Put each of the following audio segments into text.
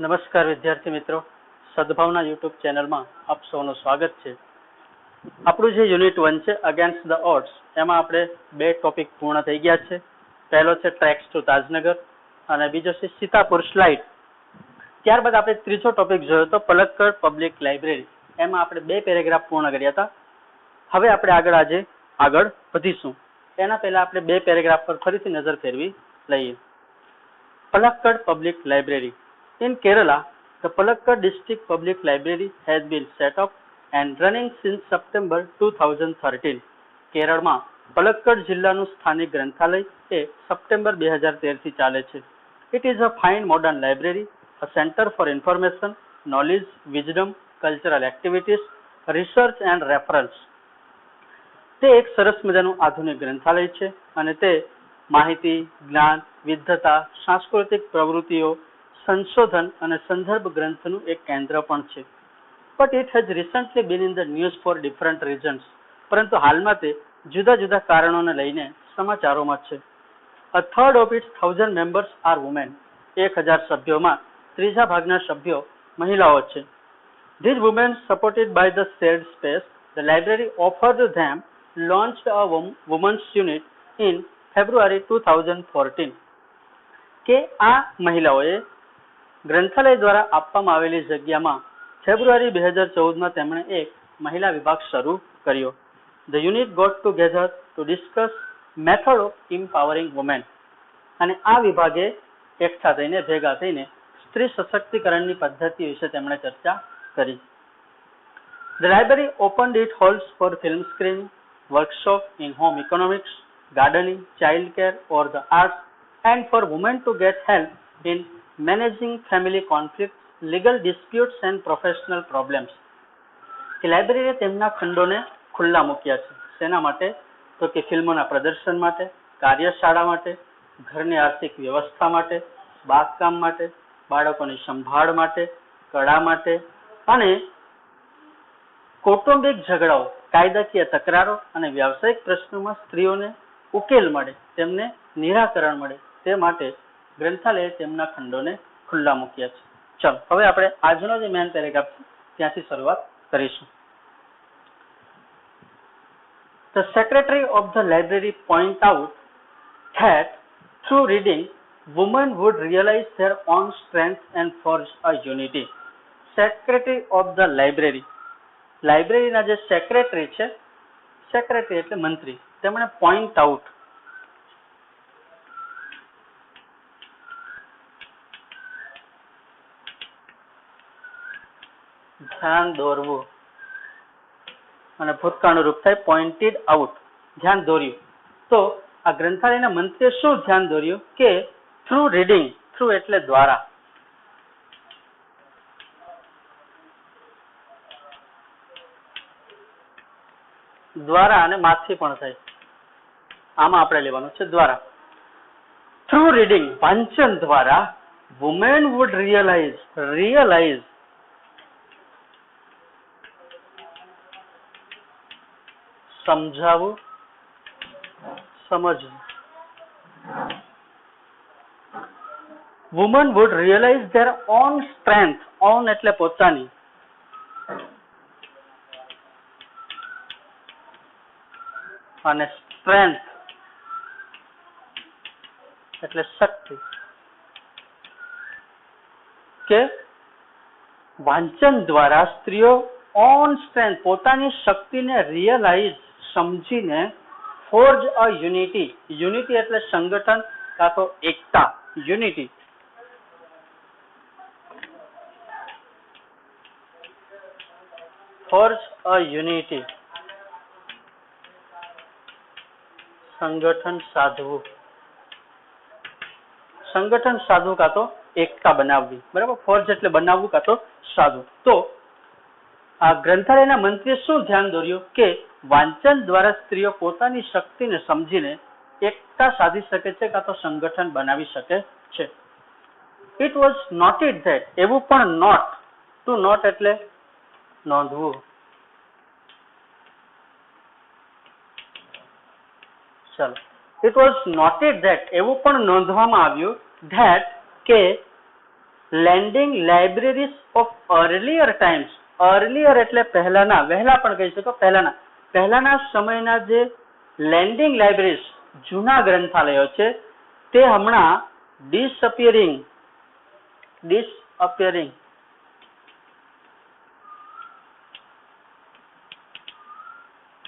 નમસ્કાર વિદ્યાર્થી મિત્રો, સદભાવના યુટ્યુબ ચેનલમાં આપ સૌનું સ્વાગત છે. આપણું જે યુનિટ 1 છે અગેન્સ્ટ ધ ઓડ્સ, એમાં આપણે બે ટોપિક પૂર્ણ થઈ ગયા છે. પહેલો છે ટ્રેક્સ ટુ તાજનગર અને બીજો છે સીતાપુર સ્લાઇડ. ત્યારબાદ આપણે ત્રીજો ટોપિક જોયો તો પલક્કડ પબ્લિક લાઇબ્રેરી. એમાં આપણે બે પેરેગ્રાફ પૂર્ણ કર્યા હતા. હવે આપણે આગળ વધીશું. એના પહેલા આપણે બે પેરેગ્રાફ પર ફરીથી નજર ફેરવી લઈએ. Palakkad public library. In Kerala, the Palakkad District Public Library has been set up and running since September 2013. કેરળમાં પલક્કડ જિલ્લાનું સ્થાનિક ગ્રંથાલય એ સપ્ટેમ્બર 2013 થી ચાલે છે. It is a fine modern library, a center for information, knowledge, wisdom, cultural activities, research and reference. તે એક સરસ મજાનું આધુનિક ગ્રંથાલય છે અને તે માહિતી, જ્ઞાન, વિદ્વતા, સાંસ્કૃતિક પ્રવૃત્તિઓ, સંશોધન અને સંદર્ભ ગ્રંથનું એક કેન્દ્ર પણ છે. But it has recently been in the news for different reasons. પરંતુ હાલમાં તે જુદા જુદા કારણોને લઈને સમાચારોમાં છે. A third of its 1000 members are women. 1000 સભ્યોમાં ત્રીજા ભાગના સભ્યો મહિલાઓ છે. These women supported by the shared space, the library offered them launched a women's unit in February 2014. કે આ મહિલાઓએ ગ્રંથાલય દ્વારા આપવામાં આવેલી જગ્યામાં ફેબ્રુઆરી 2014માં તેમણે એક મહિલા વિભાગ શરૂ કર્યો. The unit got together to discuss method of empowering women. અને આ વિભાગે એકઠા થઈને ભેગા થઈને સ્ત્રી સશક્તિકરણની પદ્ધતિ વિશે તેમણે ચર્ચા કરી. The library opened its halls for film screening, workshop in home economics, gardening, child care or the arts, and for women to get help in managing family conflicts, legal disputes and professional problems. કે લાઇબ્રેરીએ તેમના ખંડોને ખુલ્લા મૂક્યા છે. શેના માટે? તો કે ફિલ્મોના પ્રદર્શન માટે, કાર્યશાળા માટે, ઘરની આર્થિક વ્યવસ્થા માટે, બાગકામ માટે, બાળકોની સંભાળ માટે, કળા માટે અને કૌટુંબિક ઝઘડાઓ, કાયદાકીય તકરારો અને વ્યાવસાયિક પ્રશ્નોમાં સ્ત્રીઓને ઉકેલ મળે, તેમને નિરાકરણ મળે તે માટે ગ્રંથાલયે તેમના ખંડોને ખુલ્લા મૂક્યા છે. ચાલો હવે આપણે આજનો જે મેન પેરેગ્રાફ છે ત્યાંથી શરૂઆત કરીશું. The secretary of the library point out that through reading, women would realize their own strength and forge a unity. Secretary of the library. લાઇબ્રેરીના જે સેક્રેટરી છે, સેક્રેટરી એટલે મંત્રી, તેમણે પોઈન્ટ આઉટ ધ્યાન દોરવું અને ભૂતકાળનું રૂપ થાય પોઇન્ટેડ આઉટ, ધ્યાન દોર્યું. તો આ ગ્રંથાલયના મંત્રીએ શું ધ્યાન દોર્યું કે થ્રુ રીડિંગ, થ્રુ એટલે દ્વારા, દ્વારા અને માથી પણ થાય, આમાં આપણે લેવાનું છે દ્વારા. થ્રુ રીડિંગ, વાંચન દ્વારા વુમેન વુડ રિયલાઇઝ સમજાવવું, સમજવું. Woman would realize their own strength, own એટલે પોતાની, અને સ્ટ્રેન્થ એટલે શક્તિ. કે વાંચન દ્વારા સ્ત્રીઓ ઓન સ્ટ્રેન્થ, પોતાની શક્તિને રિયલાઇઝ, સમજીને ફોર્જ અ યુનિટી, યુનિટી એટલે સંગઠન કાં તો એકતા, યુનિટી. ફોર્જ અ યુનિટી, સંગઠન સાધવું, સંગઠન સાધવું કાં તો એકતા બનાવવી. બરાબર, ફોર્જ એટલે બનાવવું કાં તો સાધવું. તો આ ગ્રંથાલયના મંત્રીએ શું ધ્યાન દોર્યું કે વાંચન દ્વારા સ્ત્રીઓ પોતાની શક્તિને સમજીને એકતા સાધી શકે છે કાં તો સંગઠન બનાવી શકે છે. ઇટ વોઝ નોટેડ ધેટ, એવું પણ નોટ, ટુ નોટ એટલે નોંધવું. ચાલો, ઇટ વોઝ નોટેડ ધેટ, એવું પણ નોંધવામાં આવ્યું ધેટ કે lending libraries of earlier times, earlier એટલે પહેલાના, વહેલા પણ કહી શકો, પહેલાના સમયના જે લેન્ડિંગ લાઇબ્રેરીઝ જૂના ગ્રંથાલયો છે તે હમણાં ડિસઅપિયરિંગ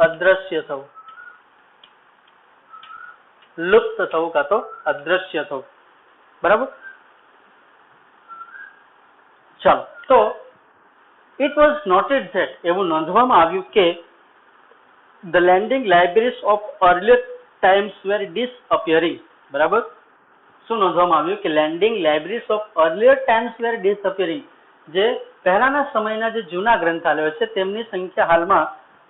અદ્રશ્ય થવું, લુપ્ત થવું કાં તો અદ્રશ્ય થવું. બરાબર. ચાલો, તો ઇટ વોઝ નોટેડ ધેટ, એવું નોંધવામાં આવ્યું કે the lending libraries of earlier times were disappearing. બરાબર. શું નોંધવામાં આવ્યું કે lending libraries of earlier times were disappearing, જે પહેલાના સમયના જે જૂના ગ્રંથાલયો છે તેમની સંખ્યા હાલમાં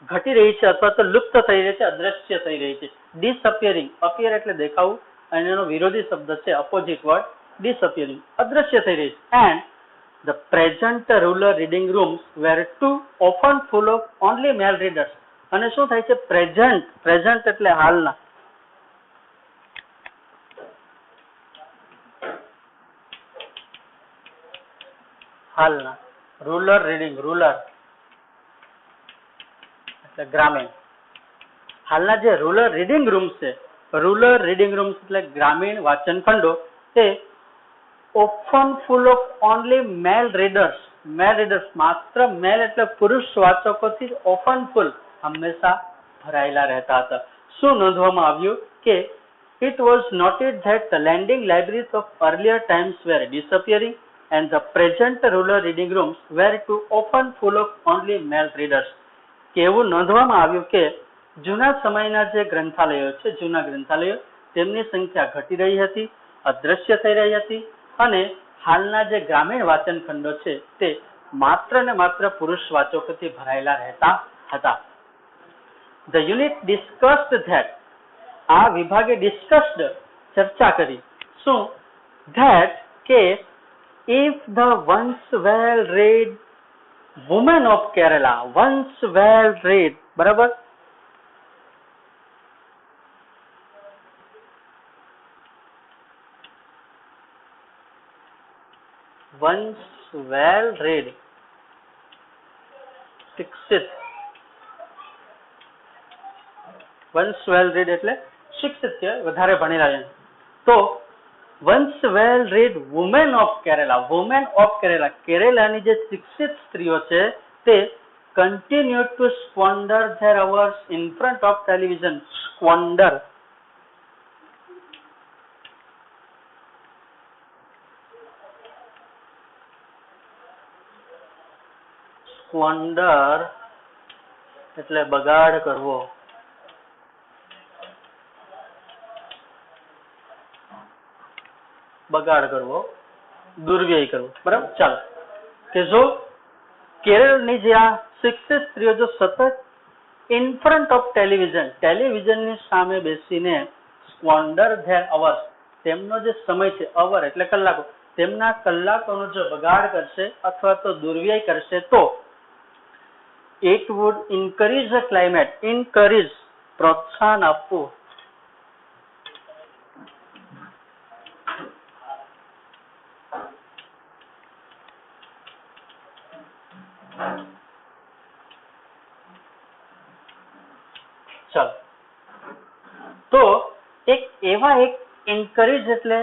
ઘટી રહી છે અથવા તો લુપ્ત થઈ રહી છે, અદ્રશ્ય થઈ રહી છે. ડિસઅપિયરિંગ, અપિયર એટલે દેખાવું અને એનો વિરોધી શબ્દ છે અપોઝિટ વર્ડ ડિસઅપિયરિંગ, અદ્રશ્ય થઈ રહી છે. And the present rural reading rooms were too often full of only male readers. અને શું થાય છે? પ્રેઝન્ટ એટલે હાલના, રૂરલ રીડિંગ, રૂરલ એટલે ગ્રામીણ. હાલના જે રૂરલ રીડિંગ રૂમ્સ છે, રૂરલ રીડિંગ રૂમ્સ એટલે ગ્રામીણ વાંચન ખંડો, તે often full of only male readers, માત્ર મેલ એટલે પુરુષ વાચકોથી ઓફન ફૂલ, હંમેશા ભરાયેલા રહેતા હતા. શું નોંધવામાં આવ્યું કે it was noted that the lending libraries of earlier times were disappearing and the present rural reading rooms were too often full of only male readers. કે એવું નોંધવામાં આવ્યું કે જૂના સમયના જે ગ્રંથાલયો છે, જૂના ગ્રંથાલયો, તેમની સંખ્યા ઘટી રહી હતી, અદ્રશ્ય થઈ રહી હતી અને હાલના જે ગ્રામીણ વાંચન ખંડો છે તે માત્ર ને માત્ર પુરુષ વાચકોથી ભરાયેલા રહેતા હતા. The unit discussed that, આ વિભાગે ડિસ્કસ્ડ ચર્ચા કરી, શું? That કે if the once well read women of Kerala, once well read, બરાબર, once well read, શિક્ષિત, once well read એટલે શિક્ષિત છે, વધારે ભણેલા છે. તો once well read women of Kerala, કેરેલાની જે શિક્ષિત સ્ત્રીઓ છે તે continue to squander their hours in front of television. squander એટલે બગાડ કરવો, દુર્વ્યય કરવો. બરાબર. ચાલો, કે જો કેરળની જે આ શિક્ષિત સ્ત્રીઓ જો સતત ઇન ફ્રન્ટ ઓફ ટેલિવિઝનની સામે બેસીને સ્ક્વોન્ડર ધેર અવર્સ, તેમનો જે સમય છે, અવર એટલે કલાકો, તેમના કલાકોનો જો બગાડ કરશે અથવા તો દુર્વ્યય કરશે તો it would encourage the climate, પ્રોત્સાહન આપવું, ચાલો, તો એક એન્કરેજ એટલે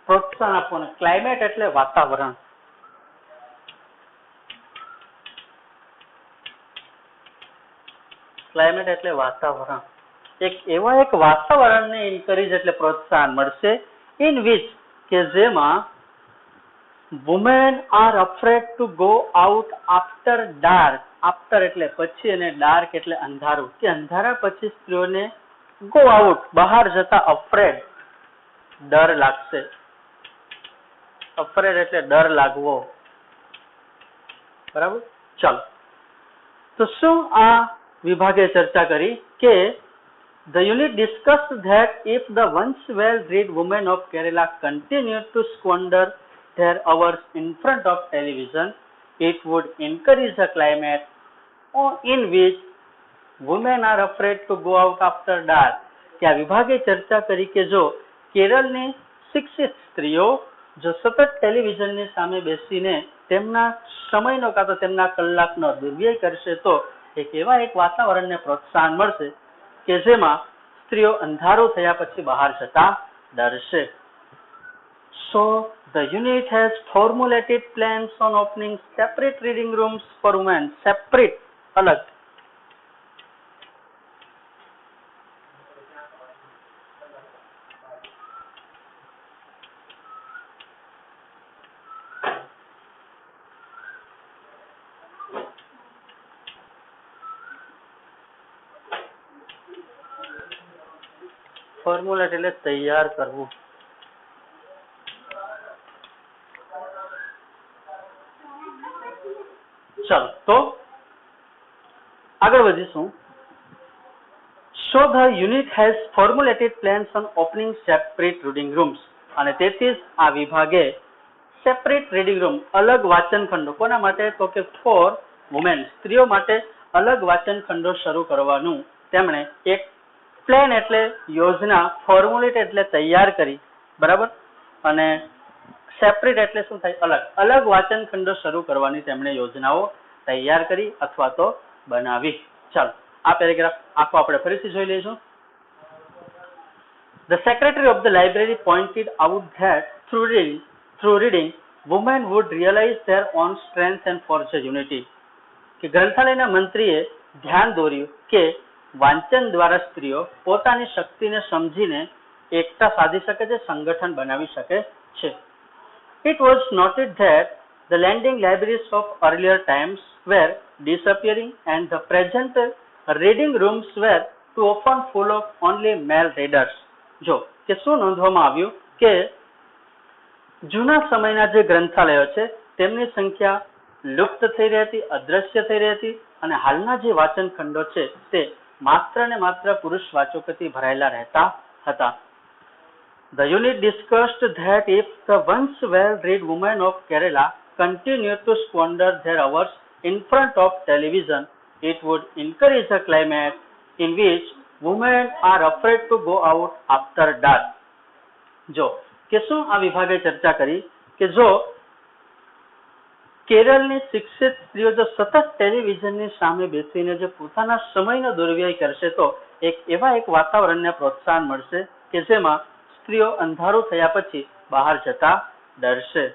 પ્રોત્સાહન આપવાનું, ક્લાઇમેટ એટલે વાતાવરણ, એક વાતાવરણને એન્કરેજ એટલે પ્રોત્સાહન મળશે, ઇન વિચ કે જેમાં women are afraid to go out after dark, after એટલે પછી અને dark એટલે અંધારું, કે અંધારા પછી સ્ત્રીઓને go out બહાર જતા afraid ડર લાગશે, afraid એટલે ડર લાગવો. બરાબર. ચાલો, તો શું આ વિભાગે ચર્ચા કરી કે the unit discussed that if the once well read women of Kerala continued to squander their hours in front of television, it would encourage a climate in which women are afraid to go out after dark. કે આ વિભાગે ચર્ચા કરી કે જો કેરળની શિક્ષિત સ્ત્રીઓ જો સતત ટેલિવિઝનની સામે બેસીને તેમના સમયનો કાં તો તેમના કલાકનો દુર્વ્યય કરશે તો એવા એક વાતાવરણને પ્રોત્સાહન મળશે કે જેમાં સ્ત્રીઓ અંધારું થયા પછી બહાર જતા ડરશે. So the unit has formulated plans on opening separate reading rooms for women. Separate, alag. Formulate એટલે તૈયાર કરવું. ચાલો તો આગળ વધીશું. So the unit has formulated plans on opening separate reading rooms. અને તેથી જ આ વિભાગે સેપરેટ રીડિંગ રૂમ, અલગ વાંચન ખંડો, કોના માટે? તો કે ફોર વુમેન, સ્ત્રીઓ માટે અલગ વાંચન ખંડો શરૂ કરવાનું તેમણે એક પ્લાન એટલે યોજના, ફોર્મ્યુલેટ એટલે તૈયાર કરી, બરાબર, અને સેપરેટ એટલે શું થાય? અલગ. અલગ વાંચન ખંડો શરૂ કરવાની તેમણે યોજનાઓ તૈયાર કરી અથવા તો બનાવી. ચાલો આ પેરેગ્રાફ આખો આપણે ફરીથી જોઈ લઈશું. The secretary of the library pointed out that through reading, women would realize their own strength and forge a unity. કે ગ્રંથાલયના મંત્રીએ ધ્યાન દોર્યું કે વાંચન દ્વારા સ્ત્રીઓ પોતાની શક્તિને સમજીને એકતા સાધી શકે છે, સંગઠન બનાવી શકે છે. It was noted that the lending libraries of earlier times were disappearing and the present reading rooms were too often full of only male readers. જો કે શું નોંધવામાં આવ્યું કે જૂના સમયના જે ગ્રંથાલયો છે તેમની સંખ્યા લુપ્ત થઈ રહી હતી, અદ્રશ્ય થઈ રહી હતી, અને હાલના જે વાંચન ખંડો છે તે માત્ર ને માત્ર પુરુષ વાચકોથી ભરાયેલા રહેતા હતા. The unit discussed that if the once well-read women of Kerala continued to squander their hours in front of television, it would encourage a climate in which women are afraid to go out after dark. જો કે શું આ વિભાગે ચર્ચા કરી કે જો કેરળની શિક્ષિત સ્ત્રીઓ જો સતત ટેલિવિઝનની સામે બેસીને જે પોતાના સમયનો દુર્વ્યય કરશે તો એવા એક વાતાવરણને પ્રોત્સાહન મળશે કે જેમાં સ્ત્રીઓ અંધારું થયા પછી બહાર જતા ડરશે.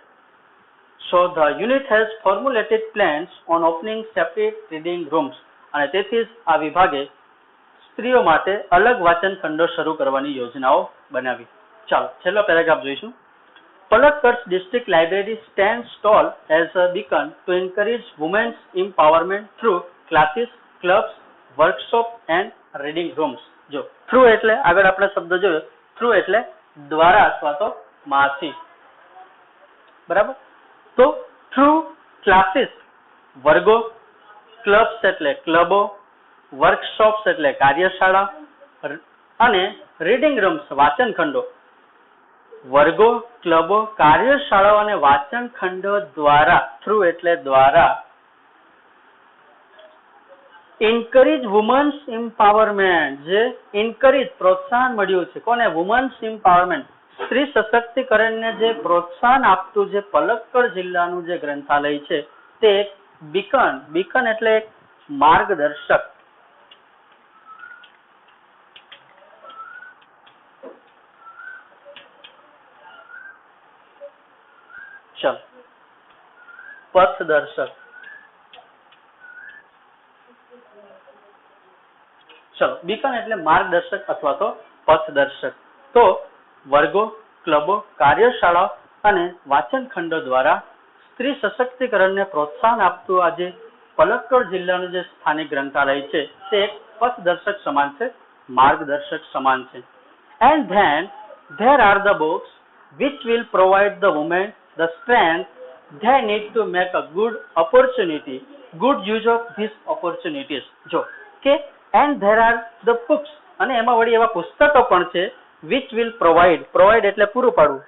So the unit has formulated plans on opening separate reading rooms. અને તેથી જ આ વિભાગે સ્ત્રીઓ માટે અલગ વાંચન ખંડો શરૂ કરવાની યોજનાઓ બનાવી. ચાલો છેલ્લો પેરેગ્રાફ જોઈશું. Palakkad's district library stands tall as a beacon to encourage women's empowerment through classes, clubs, workshops and reading rooms. જો through એટલે આગળ આપણે શબ્દ જોયો, through એટલે દ્વારા અથવા તો માંથી, બરાબર. તો through classes વર્ગો, clubs એટલે ક્લબો, workshops એટલે કાર્યશાળા, અને reading rooms વાંચન ખંડો, વર્ગો, ક્લબો, કાર્યશાળાઓ અને વાંચન ખંડો દ્વારા, થ્રુ એટલે દ્વારા, એન્કરેજ વુમન્સ એમ્પાવરમેન્ટ, જે એન્કરેજ પ્રોત્સાહન મળ્યું છે કોને? વુમન્સ એમ્પાવરમેન્ટ, સ્ત્રી સશક્તિકરણને જે પ્રોત્સાહન આપતું જે પલક્કડ જિલ્લાનું જે ગ્રંથાલય છે તે એક બીકન, બીકન એટલે એક માર્ગદર્શક, પથદર્શક. ચલો બીકન એટલે માર્ગદર્શક અથવા તો પથદર્શક. તો વર્ગો, ક્લબો, કાર્યશાળાઓ અને વાંચન ખંડો દ્વારા સ્ત્રી સશક્તિકરણને પ્રોત્સાહન આપતું આજે પલક્કડ જિલ્લાનું જે સ્થાનિક ગ્રંથાલય છે તે એક પથદર્શક સમાન છે, માર્ગદર્શક સમાન છે. And then there are the books which will provide the women the strength they need to make a good use of these opportunities. જો કે and there are the books, અને એમાં વળી એવા પુસ્તકો પણ છે which will provide, provide એટલે પૂરું પાડવું,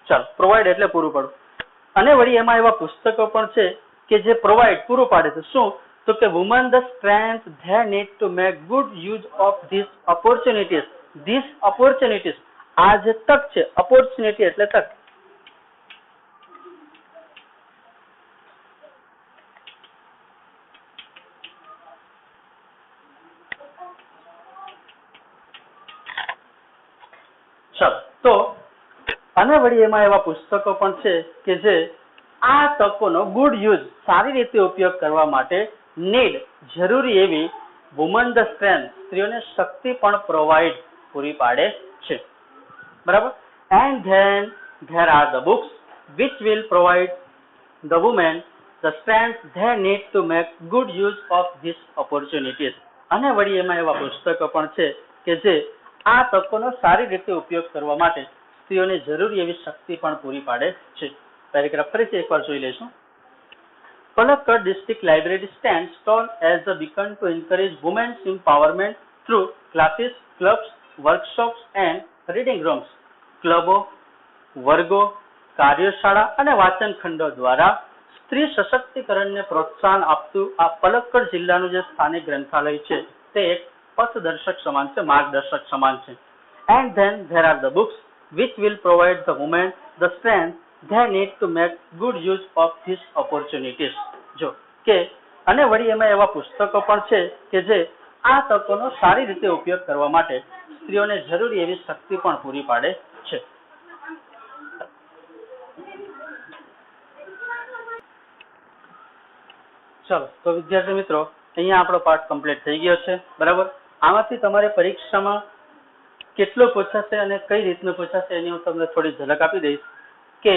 ચાલો પ્રોવાઈડ એટલે પૂરું પાડવું, અને વળી એમાં એવા પુસ્તકો પણ છે કે જે પ્રોવાઈડ પૂરું પાડે છે. શું? તો કે woman the strength they need to make good use of this opportunities. આ જે તક છે, ઓપોર્ચ્યુનિટી એટલે તક. ચાલો, તો અને વળી એમાં એવા પુસ્તકો પણ છે કે જે આ તકોનો ગુડ યુઝ, સારી રીતે ઉપયોગ કરવા માટે નીડ, જરૂરી એવી વુમન ધ સ્ટ્રેન્થ, સ્ત્રીઓને શક્તિ પણ પ્રોવાઈડ, પૂરી પાડે છે. બરાબર. And then there are the books which will provide the women the strength they need to make good use of this opportunities. અને વળી એમાં એવા પુસ્તકો પણ છે કે જે આ તકોનો સારી રીતે ઉપયોગ કરવા માટે સ્ત્રીઓને જરૂરી એવી શક્તિ પણ પૂરી પાડે છે. પેરેગ્રાફ ફરીથી એકવાર જોઈ લઈશું. Palakkad District Library stands tall as a beacon to encourage women's empowerment through classes, clubs, workshops and reading rooms. ક્લબો, વર્ગો, કાર્યશાળા અને વાંચન ખંડો દ્વારા સ્ત્રી સશક્તિકરણને પ્રોત્સાહન આપતું આ પલક્કડ જિલ્લાનું જે સ્થાનિક ગ્રંથાલય છે તે એક પથદર્શક સમાન છે, માર્ગદર્શક સમાન છે. And then there are the books which will provide the women the strength they need to make good use of these opportunities. જો કે અને વળી એમાં એવા પુસ્તકો પણ છે કે જે આ તકોનો સારી રીતે ઉપયોગ કરવા માટે સ્ત્રીઓને જરૂરી એવી શક્તિ પણ પૂરી પાડે છે. ચાલો, તો વિદ્યાર્થી મિત્રો, અહીંયા આપણો પાઠ કમ્પ્લીટ થઈ ગયો છે. બરાબર. આમાંથી તમારે પરીક્ષામાં કેટલો પૂછાશે અને કઈ રીતનું પૂછાશે એની હું તમને થોડી ઝલક આપી દઈશ કે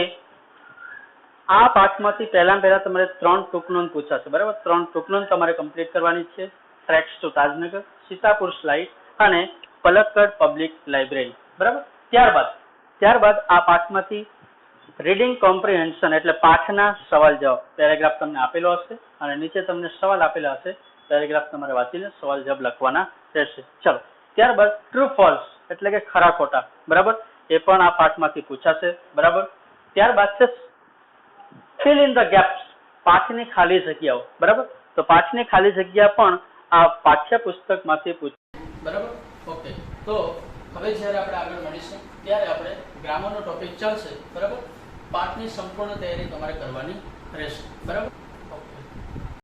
આ પાઠમાંથી પહેલા તમારે 3 ટૂંકનોંધ પૂછાશે. બરાબર. 3 ટૂંકનોંધ તમારે કમ્પ્લીટ કરવાની છે. Tracks to Tajnagar, Sitapur slide અને પલક્કડ પબ્લિક લાઇબ્રેરી. બરાબર. ત્યારબાદ આ પાઠમાંથી રીડિંગ કોમ્પ્રિહેન્શન એટલે પાઠના સવાલ જવાબ પેરેગ્રાફ તમને આપેલો હશે અને નીચે તમને સવાલ આપેલા હશે. પેરેગ્રાફ તમારે વાંચીને સવાલ જવાબ લખવાના રહેશે. ચલો, ત્યારબાદ ટ્રુ ફોલ્સ એટલે કે ખરા ખોટા. બરાબર. એ પણ આ પાઠમાંથી પૂછાશે. બરાબર. ત્યારબાદ છે ફિલ ઇન ધ ગેપ્સ, પાઠની ખાલી જગ્યાઓ. બરાબર. તો પાઠની ખાલી જગ્યા પણ આ પાઠ્યપુસ્તકમાંથી પૂછાશે. બરાબર. ઓકે, તો હવે જ્યારે આપણે આગળ મળીશું ત્યારે આપણે ગ્રામરનો ટોપિક ચાલશે. બરાબર. પાઠની સંપૂર્ણ તૈયારી તમારે કરવાની રહેશે. બરાબર.